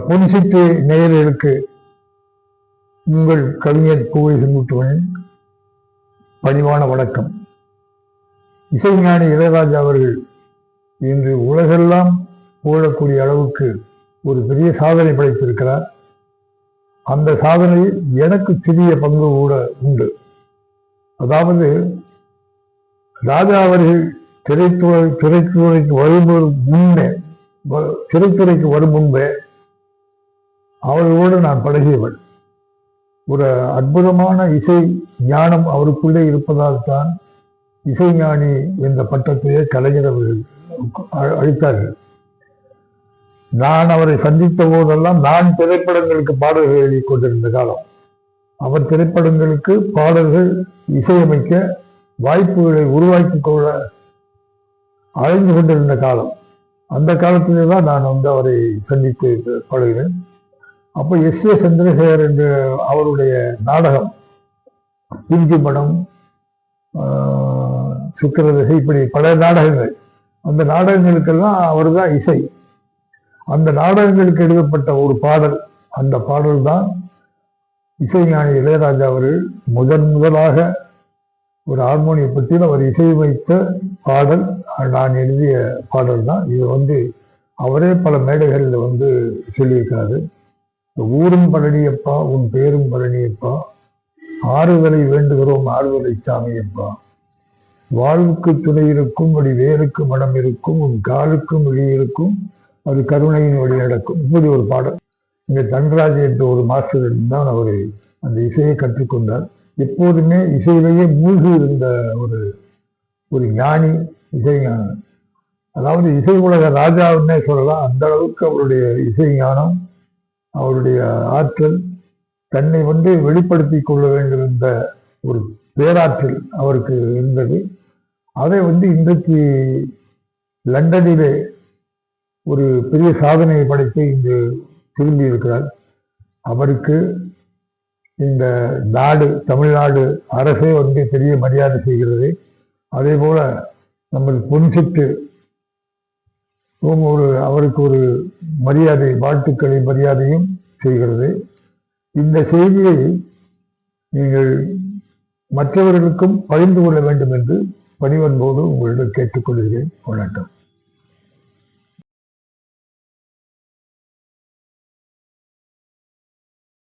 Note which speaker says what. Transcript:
Speaker 1: பொன்சிட்டு நேயர்களுக்கு உங்கள் கவிஞர் பூவை செங்குட்டுவனின் பணிவான வணக்கம். இசைஞானி இளையராஜா அவர்கள் இன்று உலகெல்லாம் புகழக்கூடிய அளவுக்கு ஒரு பெரிய சாதனை படைத்திருக்கிறார். அந்த சாதனையில் எனக்கு சிறிய பங்கு கூட உண்டு. அதாவது ராஜா அவர்கள் திரைத்துறைக்கு வரும் முன்பே அவர்களோடு நான் பழகியவள். ஒரு அற்புதமான இசை ஞானம் அவருக்குள்ளே இருப்பதால் தான் இசைஞானி என்ற பட்டத்தையே கலைஞர் அவர்கள் அளித்தார்கள். நான் அவரை சந்தித்த போதெல்லாம் நான் திரைப்படங்களுக்கு பாடல்கள் எழுதி கொண்டிருந்த காலம், அவர் திரைப்படங்களுக்கு பாடல்கள் இசையமைக்க வாய்ப்புகளை உருவாக்கி கொள்ள அழைந்து கொண்டிருந்த காலம். அந்த காலத்திலே தான் நான் அவரை சந்தித்து பழகினேன். அப்போ எஸ்.ஏ. சந்திரசேகர் என்ற அவருடைய நாடகம், பிஞ்சு படம், சுக்கிரதசை, இப்படி பல நாடகங்கள், அந்த நாடகங்களுக்கெல்லாம் அவர் தான் இசை. அந்த நாடகங்களுக்கு எழுதப்பட்ட ஒரு பாடல், அந்த பாடல் தான் இசைஞானி இளையராஜா அவர்கள் முதலாக ஒரு ஹார்மோனிய பற்றியில் அவர் இசையமைத்த பாடல், நான் எழுதிய பாடல் தான் இது. அவரே பல மேடைகளில் சொல்லியிருக்காரு. ஊரும் பழனியப்பா, உன் பேரும் பழனியப்பா, ஆறுதலை வேண்டுகிறோம் ஆறுதலை சாமியப்பா, வாழ்வுக்கு துணை இருக்கும் வழி வேருக்கு மனம் இருக்கும், உன் காலுக்கும் வழி இருக்கும் அது கருணையின் வழி நடக்கும். இப்படி ஒரு பாடல். இங்கே தன்ராஜ் என்ற ஒரு மாஸ்டரிடம் தான் அவர் அந்த இசையை கற்றுக்கொண்டார். எப்போதுமே இசையிலேயே மூழ்கி இருந்த ஒரு ஞானி, இசை ஞானம். அதாவது இசை உலக ராஜாவுன்னே சொல்லலாம். அந்த அளவுக்கு அவருடைய இசை ஞானம், அவருடைய ஆற்றல், தன்னை வெளிப்படுத்தி கொள்ள வேண்டியிருந்த ஒரு பேராற்றல் அவருக்கு இருந்தது. அதை இன்றைக்கு லண்டனிலே ஒரு பெரிய சாதனையை படைத்து இங்கு திரும்பி இருக்கிறார். அவருக்கு இந்த நாடு, தமிழ்நாடு அரசே பெரிய மரியாதை செய்கிறது. அதே போல நம்ம பொன்சிட்டு அவருக்கு ஒரு மரியாதை, வாழ்த்துக்களை மரியாதையும் செய்கிறது. இந்த செய்தியை நீங்கள் மற்றவர்களுக்கும் பகிர்ந்து கொள்ள வேண்டும் என்று பணிவன்போடு உங்களிடம் கேட்டுக்கொள்கிறேன். வணக்கம்.